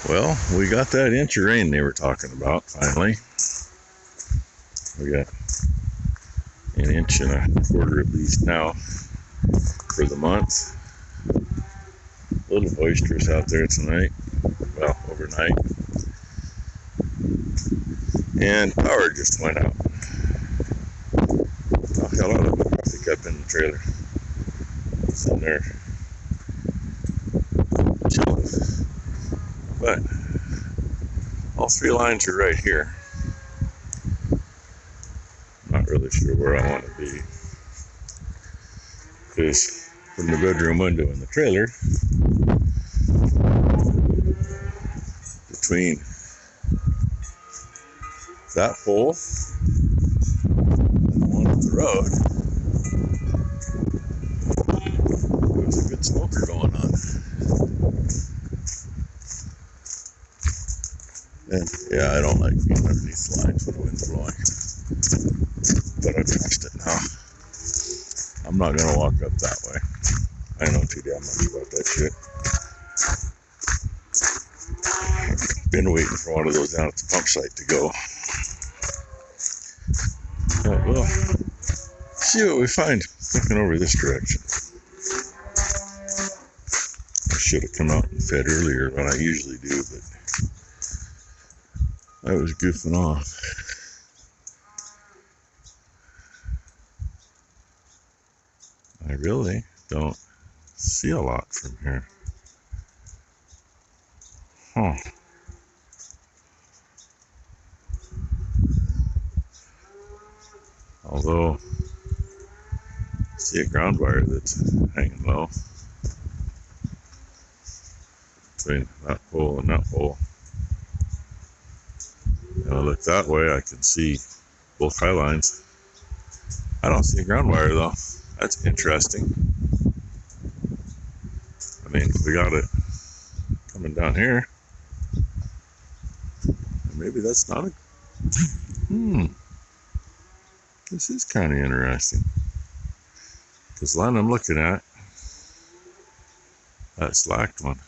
Well, we got that inch of rain they were talking about finally. We got an inch and a quarter at least now for the month. A little boisterous out there tonight. Well, overnight. And power just went out. Oh, hell, I left my coffee cup in the trailer. It's in there chilling. But all three lines are right here. Not really sure where I want to be. Because from the bedroom window in the trailer, between that pole and the one at the road, there was a good smoker going on. And yeah, I don't like being underneath the lines when the wind's blowing. But I passed it now. I'm not going to walk up that way. I know too damn much about that shit. Been waiting for one of those down at the pump site to go. But we'll see what we find looking over this direction. I should have come out and fed earlier than I usually do, but I was goofing off. I really don't see a lot from here. Huh. Although, I see a ground wire that's hanging low between that pole and that pole. If I look that way, I can see both high lines. I don't see a ground wire though. That's interesting. I mean, we got it coming down here. Maybe that's not a... This is kind of interesting. Because the line I'm looking at, that slacked one.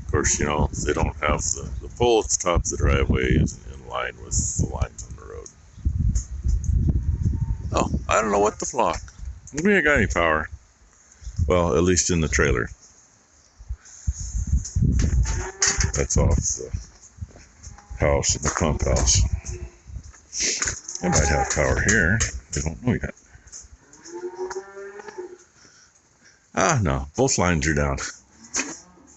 Of course, you know, they don't have the pole at the top of the driveway isn't in line with the lines on the road. Oh, I don't know what the flock. We ain't got any power. Well, at least in the trailer. That's off the house and the pump house. I might have power here. I don't know yet. Ah, no. Both lines are down.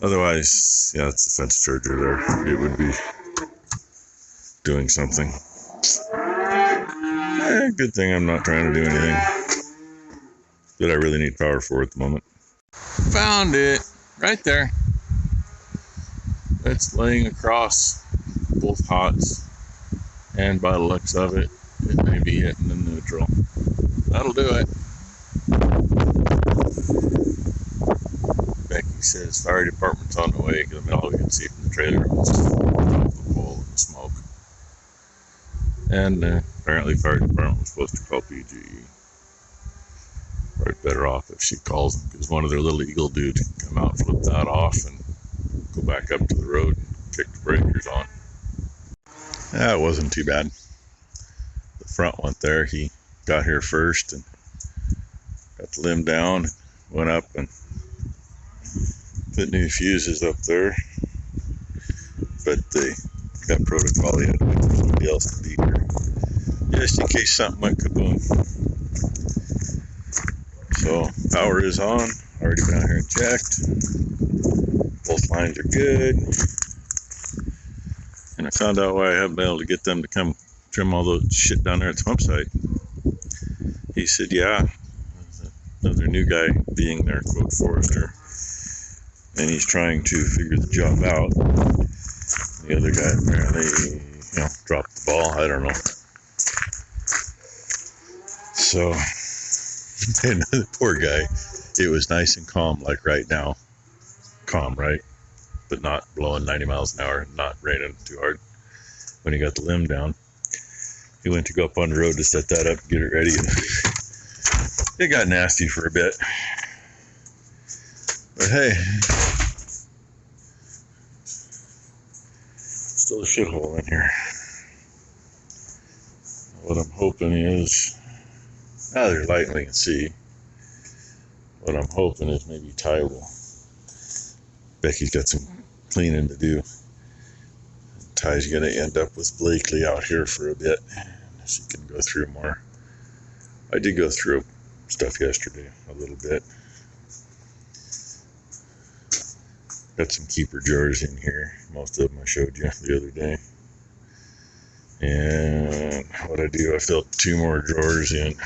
Otherwise, yeah, it's the fence charger there. It would be doing something. Good thing I'm not trying to do anything that I really need power for at the moment. Found it. Right there. It's laying across both hots. And by the looks of it, it may be hitting the neutral. That'll do it. Becky says fire department's on the way, because I mean, all we can see from the trailer was the pole and the smoke. And apparently fire department was supposed to call PGE. Probably better off if she calls them, because one of their little eagle dudes can come out, flip that off, and go back up to the road and kick the breakers on. That wasn't too bad. The front one there, he got here first and got the limb down, went up and put new fuses up there. But they got protocol, he had to wait for somebody else to be here, just in case something went kaboom. So power is on. Already been out here and checked. Both lines are good. And I found out why I haven't been able to get them to come trim all the shit down there at the pump site. He said, yeah, another new guy being their quote forester, and he's trying to figure the job out. The other guy apparently, dropped the ball. I don't know. So, and the poor guy, it was nice and calm, like right now. Calm, right? But not blowing 90 miles an hour, not raining too hard when he got the limb down. He went to go up on the road to set that up, get it ready, and it got nasty for a bit. But hey, still a shithole in here. What I'm hoping is, now there's light and we can see. What I'm hoping is maybe Ty will. Becky's got some cleaning to do. Ty's going to end up with Blakely out here for a bit. She can go through more. I did go through stuff yesterday a little bit. Got some keeper jars in here. Most of them I showed you the other day. And what I do, I filled 2 more drawers in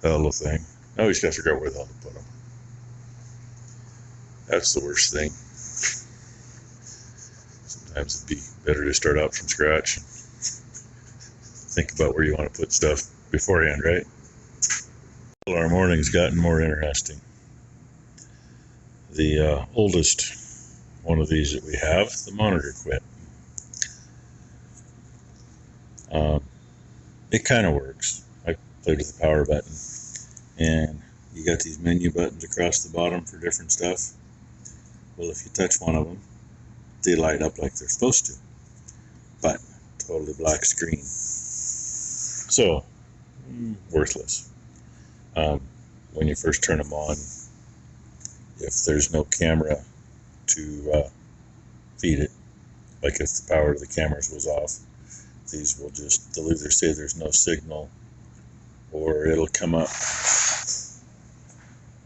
that little thing. Now we just got to figure out where the hell to put them. That's the worst thing. Sometimes it'd be better to start out from scratch and think about where you want to put stuff beforehand, right? Well, our morning's gotten more interesting. The oldest one of these that we have, the monitor quit. It kind of works. I played with the power button, and you got these menu buttons across the bottom for different stuff. Well, if you touch one of them, they light up like they're supposed to, but totally black screen. So, worthless. When you first turn them on, if there's no camera to feed it, like if the power to the cameras was off, these will just, they'll either say there's no signal or it'll come up.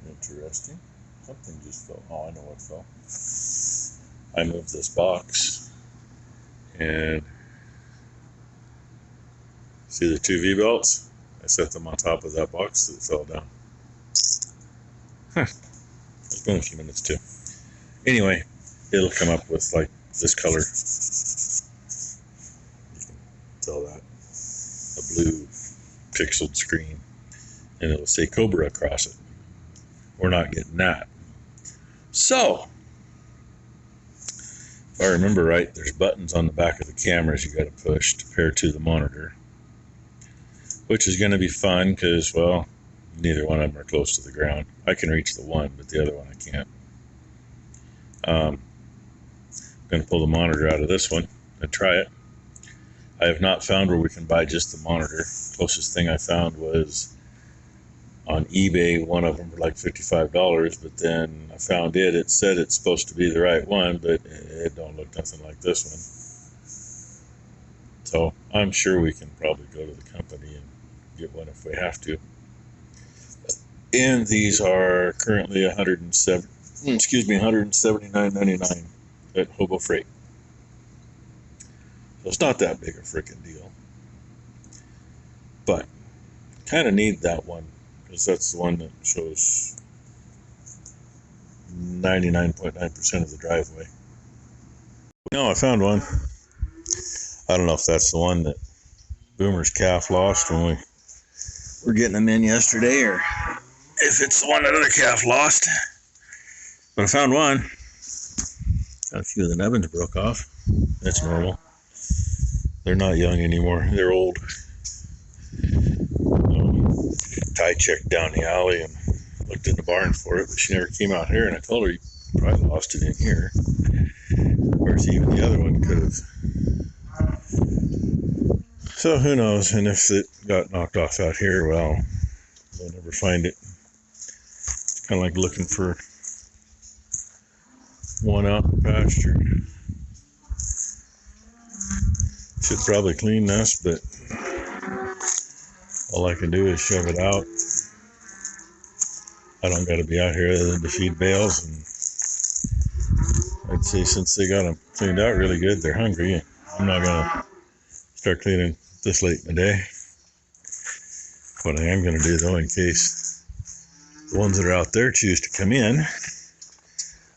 Interesting. Something just fell. Oh, I know what fell. I moved this box and see the 2 V-belts? I set them on top of that box that fell down. It's been a few minutes too. Anyway, it'll come up with like this color. You can tell that. A blue pixeled screen. And it'll say Cobra across it. We're not getting that. So, if I remember right, there's buttons on the back of the cameras you got to push to pair to the monitor. Which is going to be fun because, well, neither one of them are close to the ground. I can reach the one, but the other one I can't. I'm going to pull the monitor out of this one and try it. I have not found where we can buy just the monitor. Closest thing I found was on eBay, one of them for like $55, but then I found it. It said it's supposed to be the right one, but it don't look nothing like this one. So I'm sure we can probably go to the company and get one if we have to. And these are currently $179.99 at Hobo Freight. So it's not that big a freaking deal. But kind of need that one because that's the one that shows 99.9% of the driveway. No, I found one. I don't know if that's the one that Boomer's calf lost when we were getting them in yesterday, or if it's the one that other calf lost. But I found one. Got a few of the nubbins broke off. That's normal. They're not young anymore. They're old. Ty checked down the alley and looked in the barn for it, but she never came out here, and I told her you probably lost it in here. Whereas even the other one could have. So who knows? And if it got knocked off out here, well, we'll never find it. It's kind of like looking for one out in pasture. Should probably clean this, but all I can do is shove it out. I don't got to be out here other than to feed bales, and I'd say since they got them cleaned out really good, they're hungry. I'm not gonna start cleaning this late in the day. What I am gonna do though, in case the ones that are out there choose to come in,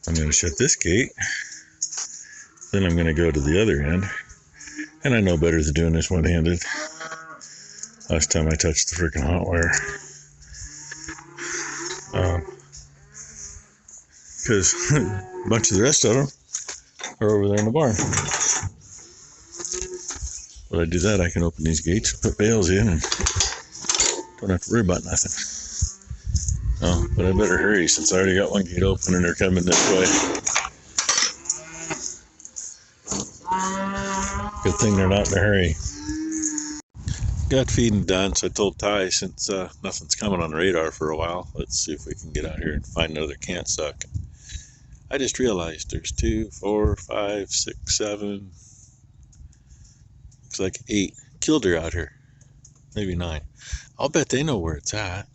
I'm gonna shut this gate. Then I'm gonna go to the other end, and I know better than doing this one-handed. Last time I touched the freaking hot wire. Because a bunch of the rest of them are over there in the barn. But I do that, I can open these gates, put bales in, and don't have to worry about nothing. Oh, but I better hurry since I already got one gate open and they're coming this way. Good thing they're not in a hurry. Got feeding done, so I told Ty, since nothing's coming on the radar for a while, let's see if we can get out here and find another can't suck. I just realized there's 2, 4, 5, 6, 7, looks like 8 killdeer out here, maybe 9. I'll bet they know where it's at.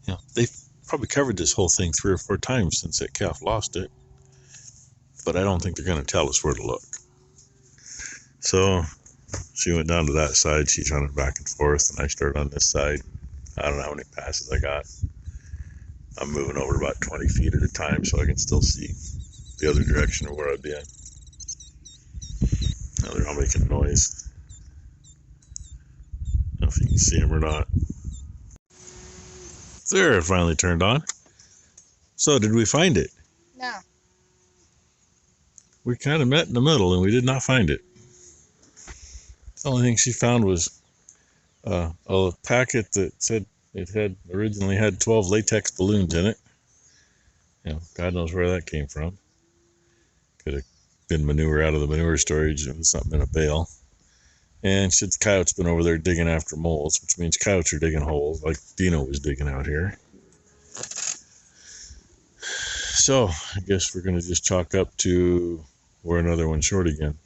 You know, they've probably covered this whole thing 3 or 4 times since that calf lost it, but I don't think they're going to tell us where to look. So she went down to that side, she's running back and forth, and I started on this side. I don't know how many passes I got. I'm moving over about 20 feet at a time so I can still see the other direction of where I've been. Now they're all making noise. I don't know if you can see them or not. There, it finally turned on. So, did we find it? No. We kind of met in the middle and we did not find it. The only thing she found was a packet that said it had originally had 12 latex balloons in it. You know, God knows where that came from. Could have been manure out of the manure storage and something in a bale. And she said the coyote's been over there digging after moles, which means coyotes are digging holes like Dino was digging out here. So I guess we're going to just chalk up to we're another one short again.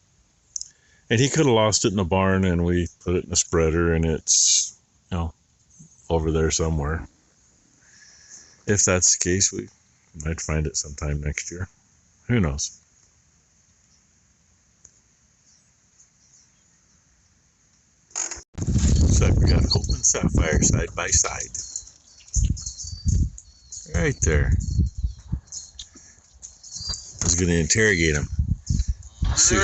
And he could have lost it in the barn and we put it in a spreader and it's, you know, over there somewhere. If that's the case, we might find it sometime next year. Who knows? So we got Hope and Sapphire side by side. Right there. I was going to interrogate him. See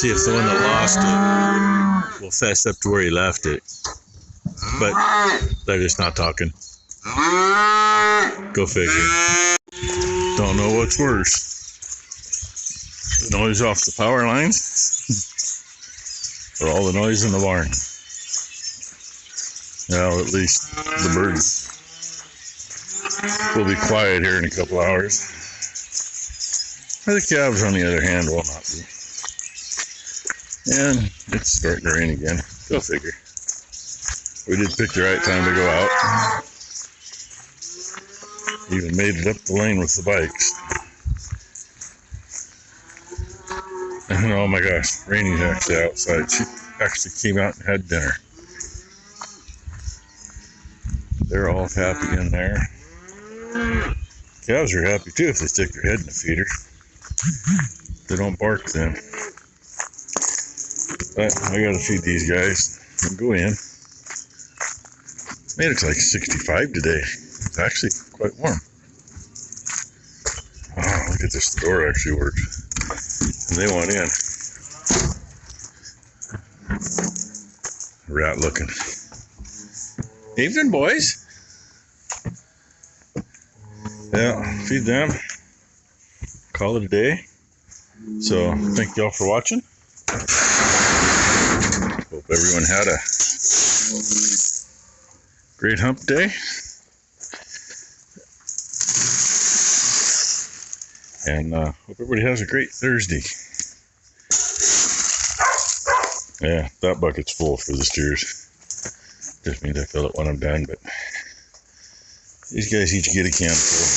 if the one that lost it will fess up to where he left it. But they're just not talking. Go figure. Don't know what's worse. The noise off the power lines or all the noise in the barn. Well, at least the birds will be quiet here in a couple hours. The calves, on the other hand, will not be. And it's starting to rain again. Go figure. We did pick the right time to go out. Even made it up the lane with the bikes. And oh my gosh, Rainy's actually outside. She actually came out and had dinner. They're all happy in there. Cows are happy too if they stick their head in the feeder. They don't bark then. But I gotta feed these guys and go in. Made it to like 65 today. It's actually quite warm. Oh, look at this, the door actually worked. And they want in. Rat looking. Evening, boys. Yeah, feed them. Call it a day. So, thank y'all for watching. Hope everyone had a great hump day. And hope everybody has a great Thursday. Yeah, that bucket's full for the steers. Just means I fill it when I'm done, but these guys each get a can full.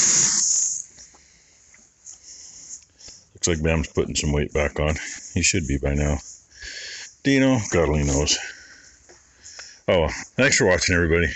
Looks like Bam's putting some weight back on. He should be by now. Dino, God only knows. Oh well, thanks for watching, everybody.